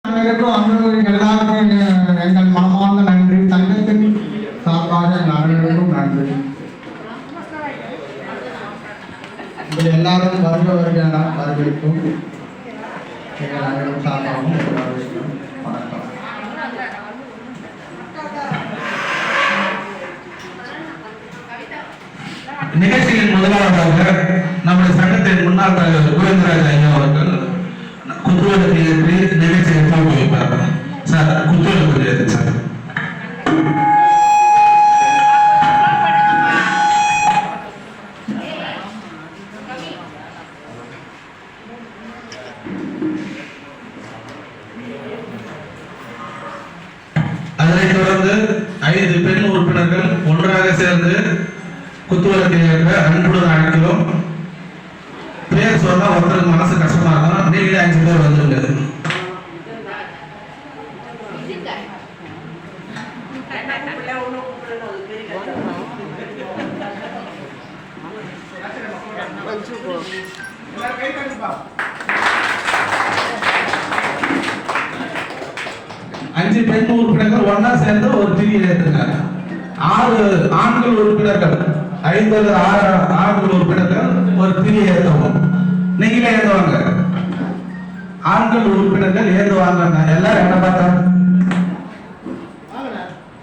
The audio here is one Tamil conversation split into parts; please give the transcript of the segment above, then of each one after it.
அனைவருக்கும் எல்லாருக்கும் எங்கள் மனமார்ந்த நன்றி. சங்கத்தின் சார்பாக எங்கள் அனைவருக்கும் நன்றி. எல்லாரும் வருக வருகையான வரவேற்கும் எங்கள் அனைவரும் சார்பாகவும் வரவேற்கும். வணக்கம். நிகழ்ச்சியின் முதலாவதாக நம்முடைய சங்கத்தின் முன்னாள் தலைவர் கோவிந்தராஜ் ஐயா அவர்கள் குத்துவிளக்கு ஏற்றி நிகழ்ச்சியை துவக்கி வைப்பார். சார், குத்துவிளக்கு ஏற்று சார். அதனைத் தொடர்ந்து 5 பெண் உறுப்பினர்கள் ஒன்றாக சேர்ந்து குத்துவிளக்கு ஏற்ற அன்புடன் அழைக்கிறோம். பேர் சொன்னா ஒருத்தருக்கு மனசு கஷ்டமா இருக்கும். நீங்களே 5 பேர் வந்துருங்க. அஞ்சு பெண் உறுப்பினர்கள் ஒன்னா சேர்ந்து ஒரு திரி ஏற்றுங்க. 6 ஆண்கள் உறுப்பினர்கள் 5 ஆண்கள் உறுப்பினர்கள் ஒரு திரி ஏற்றவும். நீங்களே ஏற்றுவாங்க. ஆண்கள் உறுப்பினர்கள் ஏற்றுவாங்க. எல்லாரும் என்ன பார்த்தா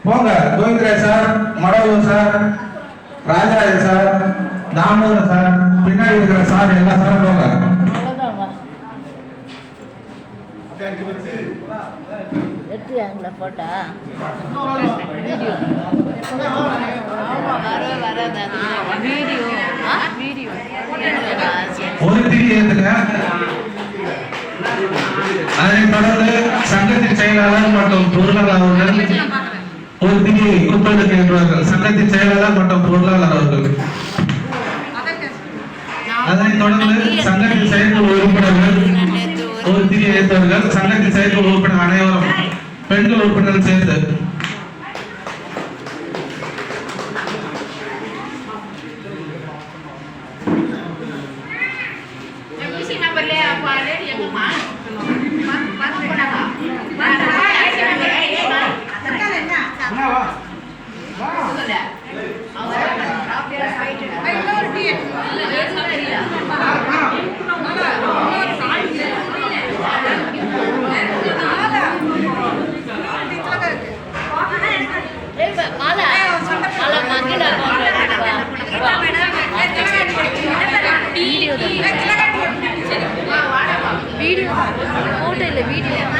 போங்க. Govindaraj sir, Madavoor sir, Rajarajan sir, Damodaran sir, பின்னாடி இருக்கிற சார் எல்லா சாரும் போங்க. போட்டா ஒரு திரி ஏத்துங்க. அதனைத் தொடர்ந்து சங்கத்தின் செயலாளர் மற்றும் பொருளாளர் அவர்கள் ஒரு திரி குத்துவிளக்கு ஏற்றுவார்கள். சங்கத்தின் செயலாளர் மற்றும் பொருளாளர் அவர்கள். அதனைத் தொடர்ந்து சங்கத்தின் செயற்குழு உறுப்பினர்கள் ஒரு திரி ஏற்றுவார்கள். சங்கத்தின் செயற்குழு உறுப்பினர் அனைவரும் பெண்கள் உறுப்பினர்கள் சேர்த்து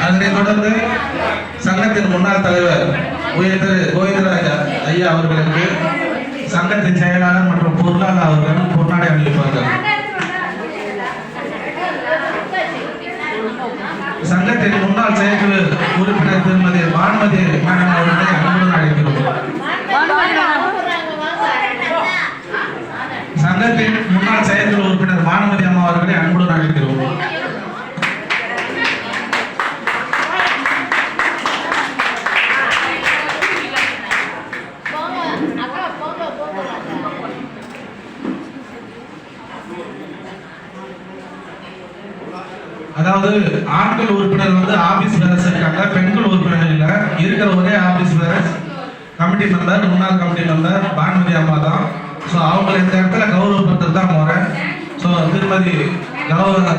அதனைத் தொடர்ந்து சங்கத்தின் முன்னாள் தலைவர் கோவிந்தராஜ் ஐயா அவர்களுக்கு சங்கத்தின் செயலாளர் மற்றும் பொருளாளர் அவர்கள் பொன்னாடை அணிவிப்பார்கள். சங்கத்தின் முன்னாள் செயற்குழு உறுப்பினர் திருமதி வான்மதி மேடம் அவர்களை அன்புடன் அழைக்கிறோம். சங்கத்தின் முன்னாள் செயற்குழு உறுப்பினர் வான்மதி அம்மா அவர்களை அன்புடன் அழைக்கிறோம். அதாவது ஆண்கள் உறுப்பினர் வந்து ஆபீஸ் பேரஸ் இருக்காங்க, பெண்கள் உறுப்பினர் இல்ல. இருக்கிற ஒரே ஆபீஸ் பேரஸ் கமிட்டி மெம்பர், முன்னாள் கமிட்டி மெம்பர் பானுமதி அம்மா தான். ஸோ அவங்க இந்த இடத்துல கௌரவப்படுத்துறது தான் முறை. ஸோ திருமதி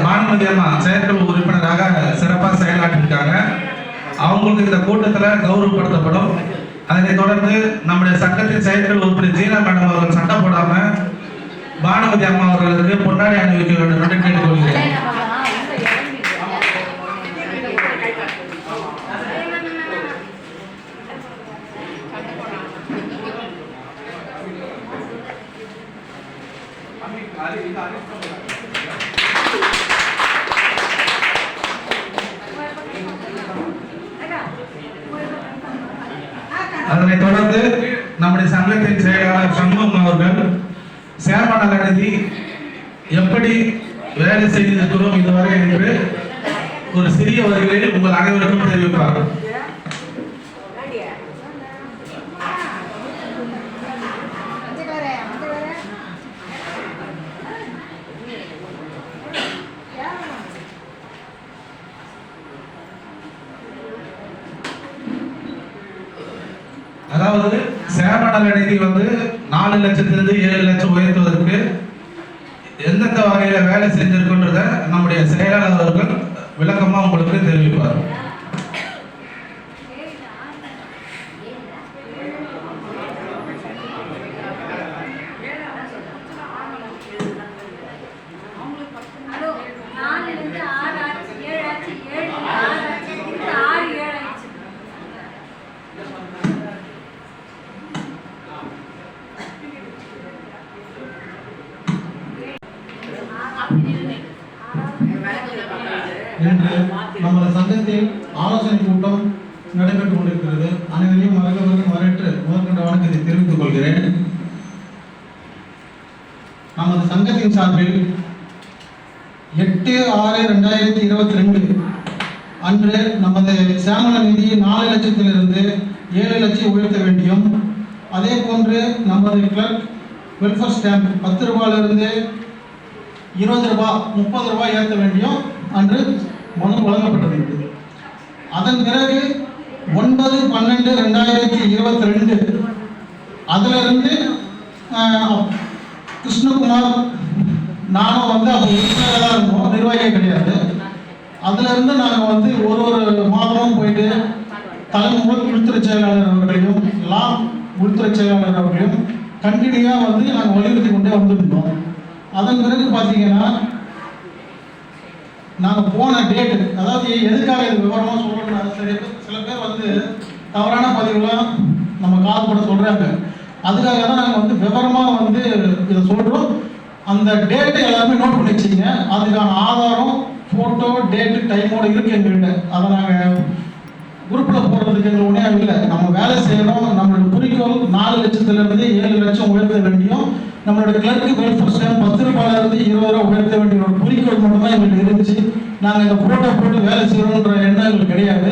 பானுமதி அம்மா செயற்குழு உறுப்பினராக சிறப்பாக செயலாற்றிருக்காங்க. அவங்களுக்கு இந்த கூட்டத்தில் கௌரவப்படுத்தப்படும். அதனைத் தொடர்ந்து நம்முடைய சங்கத்தின் செயற்குழு உறுப்பினர் ஜீனா மேடம் அவர்கள் சண்டை போடாம பானுமதி அம்மா அவர்களுக்கு பொன்னாடை அணிவிக்க வேண்டும் என்று கேட்டுக்கொள்கிறேன். அதனைத் தொடர்ந்து நம்முடைய சங்கத்தின் செயலாளர் சண்முகம் அவர்கள் சேர்மன் நடத்தி எப்படி வேலை செய்திருக்கிறோம் இதுவரை என்று ஒரு சிறிய வரிகளில் உங்கள் அனைவருக்கும் தெரிவிப்பார். அதாவது சேமநல நிதி வந்து 4 லட்சத்திலிருந்து 7 லட்சம் உயர்த்துவதற்கு எந்தெந்த வகையில வேலை செஞ்சிருக்குன்றத நம்முடைய செயலாளர் அவர்கள் விளக்கமா உங்களுக்கு தெரிவிப்பார். இன்று நமது சங்கத்தில் ஆலோசனை கூட்டம் நடைபெற்றுக் கொண்டிருக்கிறது. அனைவரையும் வரவேற்று முதற்கண்ட வணக்கத்தை தெரிவித்துக் கொள்கிறேன். நமது சங்கத்தின் சார்பில் 8/6/2022 அன்று நமது சேமநல நிதி 4 லட்சத்திலிருந்து 7 லட்சம் உயர்த்த வேண்டியும், அதே போன்று நமது கிளர்க் வெல்ஃபேர் ஸ்டாம்ப் 10 ரூபாயிலிருந்து 20 ரூபாய் 30 ரூபாய் ஏற்ற வேண்டியும் அன்று மனு வழங்கப்பட்டது. அதன் பிறகு 9/12/2022 அதிலிருந்து கிருஷ்ணகுமார் நானும் வந்து அப்போ உறுப்பினராக இருந்தோம், நிர்வாகியே கிடையாது. அதிலிருந்து நாங்கள் வந்து ஒரு மாதமும் போயிட்டு தலைமை உள்துறை செயலாளர் அவர்களையும் உள்துறை செயலாளர் அவர்களையும் கண்டினியூவாக வந்து நாங்கள் வலியுறுத்தி கொண்டே வந்திருந்தோம். அதன் பிறகு பார்த்தீங்கன்னா நாங்கள் போன டேட்டு, அதாவது எதுக்காக இது விவரமாக சொல்லணும்னா, சில பேர் வந்து தவறான பதிவுலாம் நம்ம கால்பட சொல்கிறாங்க. அதுக்காக தான் நாங்கள் வந்து விவரமாக வந்து இதை சொல்கிறோம். அந்த டேட்டை எல்லாருமே நோட் பண்ணி வச்சுங்க. அதுக்கான ஆதாரம், ஃபோட்டோ, டேட்டு, டைமோடு இருக்குது எங்கள்கிட்ட. அதை நாங்கள் குரூப்பில் போடுறதுக்கு எங்களுக்கு ஒன்றே இல்லை. நம்ம வேலை செய்யணும். நம்மளோட குறிக்கோள் 4 லட்சத்திலிருந்து 7 லட்சம் உயர்த்த வேண்டியும், நம்மளோட கிளர்க்கு வெல்ஃபேர் ஸ்டாம்ப் 10 ரூபாயிலிருந்து 20 ரூபா உயர்த்த வேண்டிய ஒரு குறிக்கோள் மட்டும்தான் எங்களுக்கு இருந்துச்சு. நாங்கள் இந்த ஃபோட்டோ போட்டு வேலை செய்யணுன்ற எண்ணம் எங்களுக்கு கிடையாது.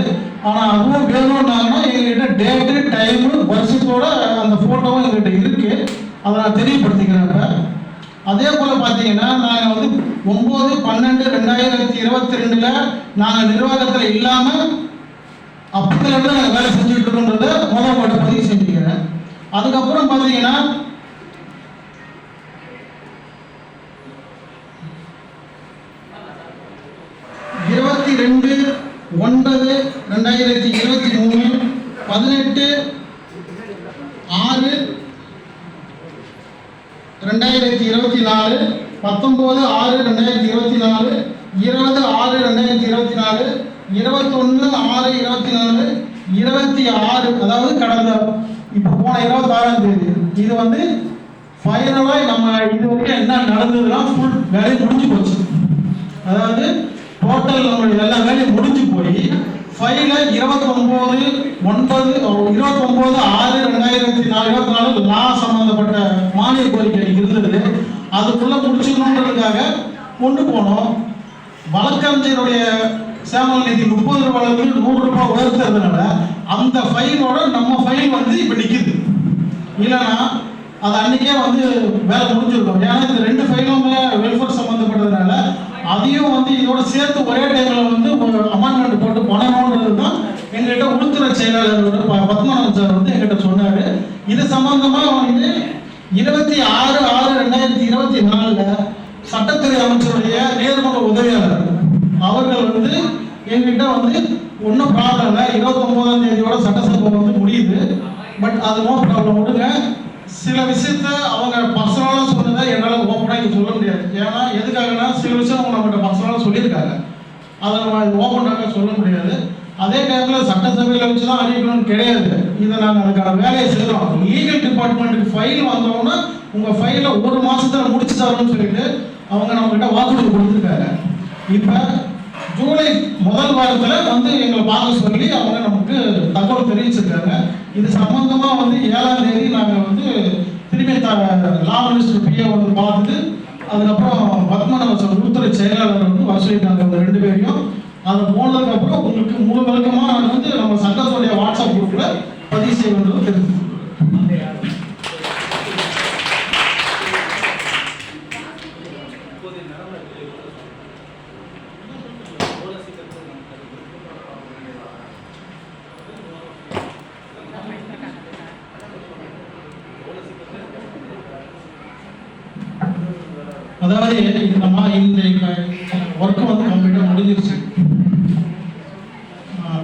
ஆனால் அதுவும் வேணும்னாங்கன்னா எங்ககிட்ட டேட்டு, டைமு, வருஷத்தோட அந்த ஃபோட்டோவும் எங்கள்கிட்ட இருக்குது. அதை நான் தெரியப்படுத்திக்கிறேன். அதே போல் பார்த்தீங்கன்னா நாங்கள் வந்து 9/12/2022 நாங்கள் நிர்வாகத்தில் இல்லாமல் அப்போதுலேருந்து நாங்கள் வேலை செஞ்சுட்டு இருக்கோன்றத முதல் பாட்டு பதிவு செஞ்சுக்கிறேன். அதுக்கப்புறம் பார்த்தீங்கன்னா 22/9/2023 18/6/2024 19/6/2024 20/6/2024 21/6/2024 26, அதாவது கடந்த இப்போ போன 26ஆம் தேதி இது வந்து ஃபைனலாக நம்ம இது வரைக்கும் என்ன நடந்ததுன்னா ஃபுல் வேலையை முடிஞ்சு போச்சு. அதாவது டோட்டல் நம்மளுடைய எல்லா வேலையும் முடிஞ்சு போய் ஃபைல 29/6/2024 லா சம்பந்தப்பட்ட மானிய கோரிக்கை இருந்தது. அதுக்குள்ள முடிச்சுக்கணுன்றதுக்காக கொண்டு போனோம். வழக்கறிஞருடைய சேமநல நிதி 30 ரூபாயிலிருந்து 100 ரூபாய் உயர்த்துறதுனால அந்த ஃபைலோட நம்ம ஃபைல் வந்து இப்போ நிற்குது. இல்லைன்னா அது அன்னைக்கே வந்து வேலை முடிஞ்சிருக்கும். ஏன்னா இந்த 2 ஃபைலுமே வெல்ஃபேர் சம்மந்தப்பட்டதுனால அதையும் வந்து இதோட சேர்த்து ஒரே டைமில் வந்து ஒரு அமெண்ட்மெண்ட் போட்டு பண்ணணுன்றது தான் எங்கள்கிட்ட உள்துறை செயலாளர் பத்மநாபன் சார் வந்து எங்கிட்ட சொன்னார். இது சம்பந்தமாக வந்து 26/6/2024 சட்டத்துறை அமைச்சருடைய நேர்முக உதவியாளர் அவர்கள் வந்து எங்கிட்ட வந்து ஒன்றும் ப்ராப்ளம் இல்லை, 29ஆம் தேதியோட சட்டசபை வந்து முடியுது, பட் அது நோ ப்ராப்ளம் விடுங்க. சில விஷயத்த அவங்க பர்சனலாக சொன்னதை என்னால் ஓப்பனாக இங்கே சொல்ல முடியாது. ஏன்னா எதுக்காகனா சில விஷயம் அவங்க நம்மகிட்ட பர்சனலாக சொல்லியிருக்காங்க, அதை நம்ம ஓப்பனாக சொல்ல முடியாது. அதே டைமில் சட்டசபையில் வச்சு தான் அறிவிக்கணும்னு கிடையாது. இதை நாங்கள் அதுக்கான வேலையை செய்கிறோம். லீகல் டிபார்ட்மெண்ட்டுக்கு ஃபைல் வந்தோம்னா உங்கள் ஃபைலை 1 மாதத்தில் முடிச்சு தரணும்னு சொல்லிட்டு அவங்க நம்மகிட்ட வாக்குறுதி கொடுத்துருக்காங்க. இப்போ ஜூலை முதல் வாரத்தில் வந்து எங்களை பார்க்க சொல்லி அவங்க நமக்கு தகவல் தெரிவிச்சிருக்காங்க. இது சம்பந்தமாக வந்து 7ஆம் தேதி நாங்கள் வந்து திரும்பி லா மினிஸ்டர் பிஏ வந்து பார்த்துட்டு அதுக்கப்புறம் பத்மநாபன் உள்துறை செயலாளர் வந்து வர சொல்லிட்டாங்க அந்த 2 பேரையும். அது போனதுக்கப்புறம் உங்களுக்கு முழு விளக்கமாக வந்து நம்ம சட்டத்துடைய வாட்ஸ்அப் குரூப்பில் பதிவு செய்ய வேண்டியது தெரிஞ்சு. அதாவது இந்த ஒர்க்கு வந்து கம்ப்ளீட்டாக முடிஞ்சிருச்சு.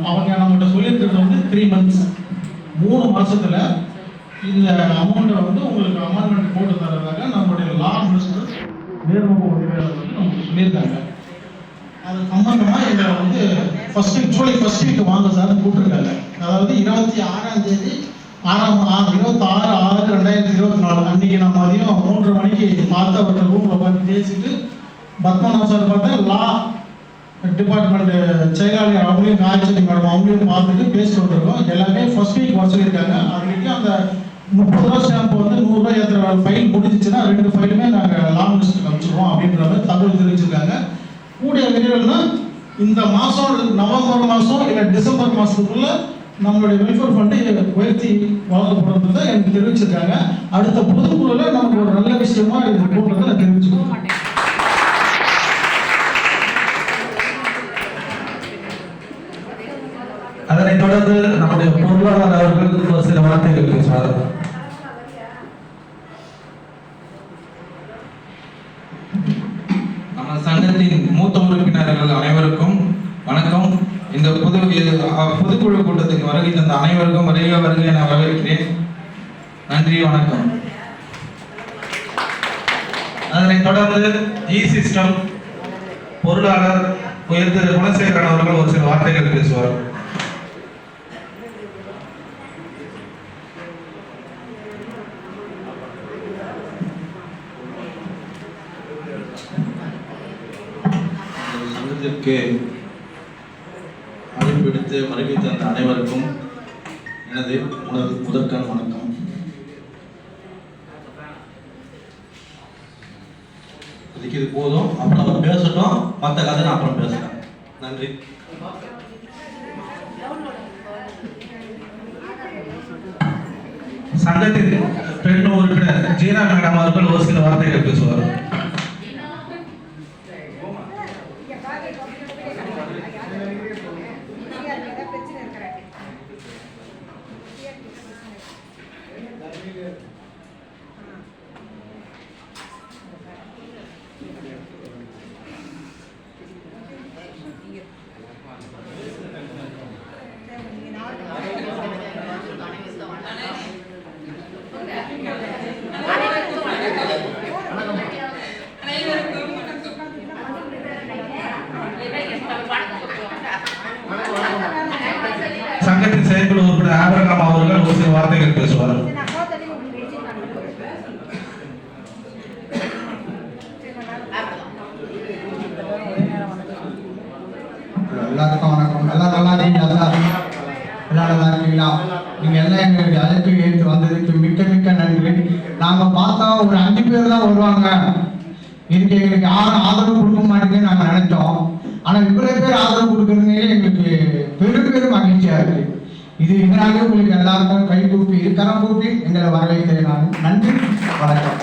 அவங்க நம்மகிட்ட சொல்லியிருக்கிறது வந்து 3 months, 3 மாசத்துல இந்த அமௌண்ட்டை வந்து உங்களுக்கு அமெண்ட்மெண்ட் போட்டு தரதாக நம்மளுடைய லா மினிஸ்டர் நேர்முக உதவியாளர் வந்து நமக்கு சொல்லியிருக்காங்க. அது சம்பந்தமாக எங்களை வந்து ஜூலை 1st வீக் வாங்க சார் கூப்பிட்டுருக்காங்க. அதாவது 26ஆம் தேதி 26/6/2024 அன்னைக்கு நான் மதியம் 3:30 மணிக்கு பார்த்து அவர்கிட்ட ரூமில் பார்த்து பேசிட்டு பத்மநாப சார் பார்த்தேன், லா டிபார்ட்மெண்ட் செயலாளர் அவங்களையும் காய்ச்சல் மேடம் அவங்களையும் பார்த்துட்டு பேசிட்டு வந்திருக்கோம். எல்லாமே ஃபர்ஸ்ட் வீக் வர சொல்லியிருக்காங்க. அது வரைக்கும் அந்த 30 ரூபா ஸ்டாம்ப் வந்து 100 ரூபாய் ஏற்றுற ஃபைல் முடிஞ்சிச்சுன்னா 2 ஃபைலுமே நாங்கள் லா மினிஸ்டருக்கு அனுப்பிச்சிடுவோம் அப்படின்ற மாதிரி தகவல் தெரிவிச்சிருக்காங்க. கூடிய விரைவில் தான் இந்த மாதம் நவம்பர் மாதம் இல்லை டிசம்பர் மாதத்துக்குள்ள நம்மளுடைய வெல்ஃபேர் ஃபண்டு உயர்த்தி வழங்கப்படுறது தான் எனக்கு தெரிவிச்சிருக்காங்க. அடுத்த பொதுக்குழுவில் நமக்கு ஒரு நல்ல விஷயமா இது போன்றதை நான் தெரிவிச்சுக்கோங்க. அதனைத் தொடர்ந்து நம்முடைய பொருளாளர் அவர்கள் ஒரு சில வார்த்தைகள் பேசுவார். நம்ம சங்கத்தின் மூத்த உறுப்பினர்கள் அனைவருக்கும் வணக்கம். இந்த பொதுக்குழு கூட்டத்துக்கு வருகை தந்த அனைவருக்கும் வருகை என வரவேற்கிறேன். நன்றி, வணக்கம். அதனைத் தொடர்ந்து சிஸ்டம் பொருளாளர் உயர்ந்த குணசேகரன் அவர்கள் ஒரு சில வார்த்தைகள் பேசுவார். சங்கத்திற்கு அழைப்பெடுத்து வருகை தந்த அனைவருக்கும் எனது முதற்கண் வணக்கம். இதுக்கு இது போதும். அப்புறம் அவர் பேசட்டும், மற்ற கதை நான் அப்புறம் பேசுறேன். நன்றி. சங்கத்தின் பெண் உறுப்பினர் ஜீனா மேடம் அவர்கள் ஒரு சில வார்த்தைகள் பேசுவார். சங்கத்தின் செயற்குழு உறுப்பினர் ஆபிரகாம் அவர்கள் ஒரு சில வார்த்தைகள் பேசுவார். எல்லாருக்கும் வணக்கம். எல்லாம் நல்லா இருக்கீங்களா? எல்லாம் நல்லா இருக்கீங்களா? நீங்க எல்லாம் எங்களுக்கு அழைப்பு ஏற்று வந்ததுக்கு மிக்க மிக்க நன்றி. நாங்க பார்த்தா ஒரு 5 பேர் தான் வருவாங்க, இதுக்கு எங்களுக்கு யாரும் ஆதரவு கொடுக்க மாட்டேங்குன்னு நாங்க நினைச்சோம். ஆனா இவ்வளவு பேர் ஆதரவு கொடுக்கறதுனால எங்களுக்கு பெரும் மகிழ்ச்சியா இருக்கு. இதனாலே உங்களுக்கு எல்லாருக்கும் கை கூப்பி கரம் கூப்பி எங்களை வரவேற்கிறேன். நான் நன்றி, வணக்கம்.